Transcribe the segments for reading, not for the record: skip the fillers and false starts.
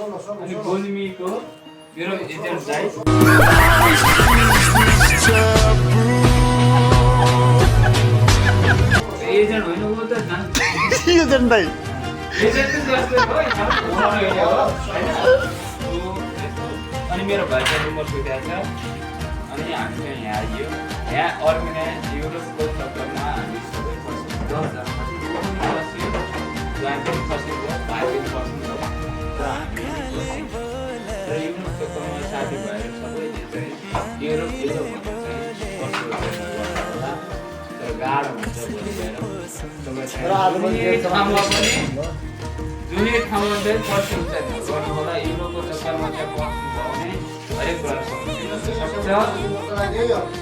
अनि गोल्मीको मेरो एजेन्ट दाइ एजेन्ट होइन ऊ त एजेन्ट दाइ एजेन्ट जस्तै हो अनि मेरो भाइ चाहिँ रुमर सुतेको छ अनि हामी चाहिँ यहाँ आइयो यहाँ अर्मिना युरोपको चक्करमा हामी सबै बस्यौँ 10 जना बस्यौँ ज्वाइन पनि बसेको भाइ पनि बस्नु र हामी र युरोप चक्करमा साथीभाइहरू सबैले चाहिँ युरोप भन्ने चाहिँ बस्नु होला तर गाह्रो हुन्छ जुनै ठाउँमा चाहिँ बस्नु चाहिँ गर्नु होला युरोपको चक्करमा चाहिँ बस्नु पाउने हरेक कुरा सक्छ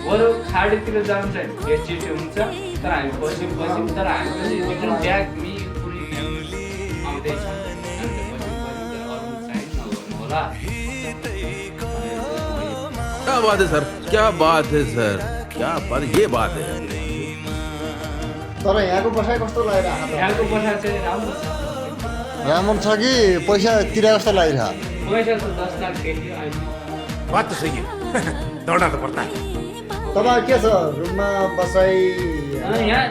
बरु खाडीतिर जानु चाहिँ धेरै चिठो हुन्छ तर हामी बस्यौँ तर हामी पनि जुन ब्याग आउँदैछ होला क्या बात है सर क्या बात है सर क्या बात ये बात है तर यहाँको बसाइ कस्तो लागिरहेको यहाँको पैसा चाहिँ राम्रो छ राम्रो छ कि पैसा तिरे जस्तो लागिरहेको पैसा त 10 लाख देखियो अहिले बात तो सही है दौड़ना तो पड़ता है तपाईँ के छ रुममा बसाइ यहाँ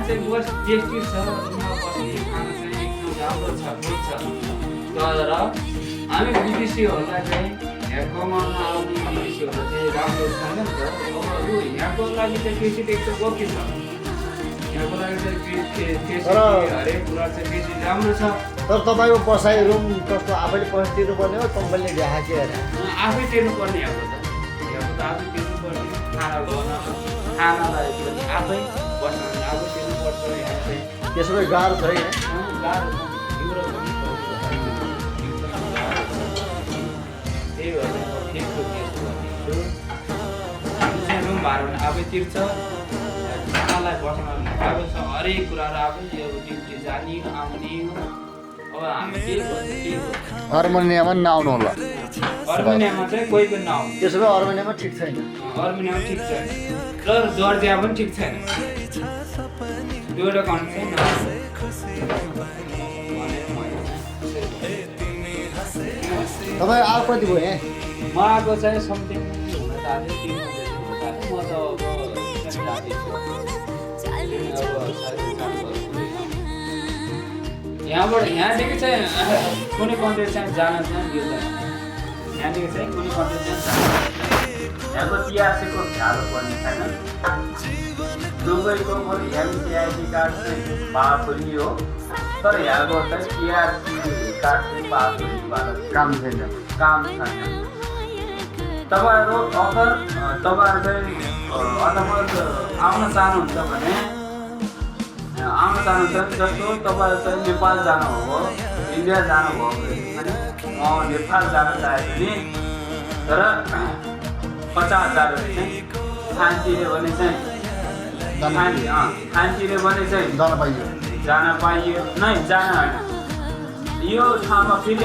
चाहिँ बस टेस्टी छ रुममा बस्ने खाना चाहिँ एकदम राम्रो छ गुड छ तर हामी विदेशीहरूलाई चाहिँ यहाँ कमाउन आउने विदेशीहरूलाई चाहिँ राम्रो छैन नि त अब यहाँको लागि चाहिँ कृषि एकदम गफी छ यहाँको लागि चाहिँ हरेक कुरा चाहिँ कृषि राम्रो छ तर तपाईँको बसाइ रुम कस्तो आफैले पैसा तिर्नुपर्ने हो कम्पनीले ल्याएको के अरे आफै तिर्नुपर्ने यहाँको त आफै तिर्नुपर्ने खानालाई पनि आफै बस्न आफै तिर्नुपर्छ यहाँ चाहिँ त्यसो भए गाह्रो छैन गाह्रो त्यही भएर ठिकको केस भनेछु रुम भाडा आफै तिर्छ खानालाई बस्न आफै छ हरेक कुराहरू आफै अब ड्युटी जाने आउने अब हामी के गर्छ अर्मेनियामा नआउनु होला अर्मेनियामा चाहिँ कोही पनि नआउनु त्यसो भए अर्मेनियामा ठिक छैन अर्मेनियामा ठिक छैन तर जर्जिया पनि ठिक छैन दुईवटा कन्ट्री तपाईँ आएको कति भयो यहाँ म आएको चाहिँ समथिङ हुन थाल्यो 3 म त यहाँदेखि चाहिँ कुनै कन्ट्री चाहिँ जान चाहिँ दिँदैन यहाँदेखि चाहिँ कुनै कन्ट्री चाहिँ जान यहाँको टिआरसीको झ्यालो पर्ने छैन दुबईको एमसिआइडी कार्ड चाहिँ पावरफुली हो तर यहाँको चाहिँ टिआरसी कार्ड चाहिँ पावरफुली काम छैन तपाईँहरू अफर तपाईँहरू चाहिँ अथवा आउन चाहनुहुन्छ भने जस्तो तपाईँहरू चाहिँ नेपाल जानुभयो इन्डिया जानुभयो भने नेपाल जान चाह्यो भने तर 50,000 चाहिँ फाइन तिर्यो भने चाहिँ जान पाइयो नै जान होइन यो ठाउँमा फेरि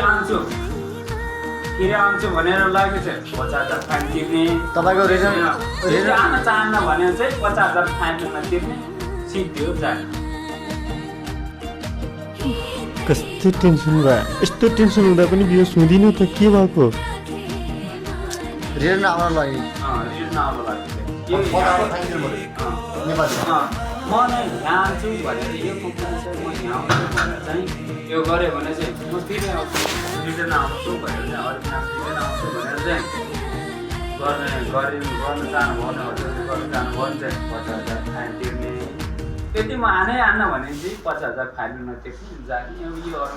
आउँछु भनेर लागेको चाहिँ 50,000 फाइन तिर्ने तपाईँको रिजन आउन चाहन्न भने चाहिँ 50,000 फाइन तिर्ने सिद्धि हो जाने कस्तो टेन्सन भयो यस्तो टेन्सन हुँदा पनि बियो सुँदिनु त के भएको रिजन आउन लागि म नै यहाँ आउँछु भनेर यो कम्पनी चाहिँ म यहाँ आउँछु भनेर चाहिँ यो गऱ्यो भने चाहिँ म फेरि आउँछु रिटर्न आउँछु भनेर चाहिँ अरू रिटर्न आउँछु भनेर चाहिँ गर्न चाहनुभयो भने चाहिँ 50,000 फाइन तिर्ने त्यति म आनै आन्न भने चाहिँ 50,000 फाइन नतिर्ने जाने अब यो अरू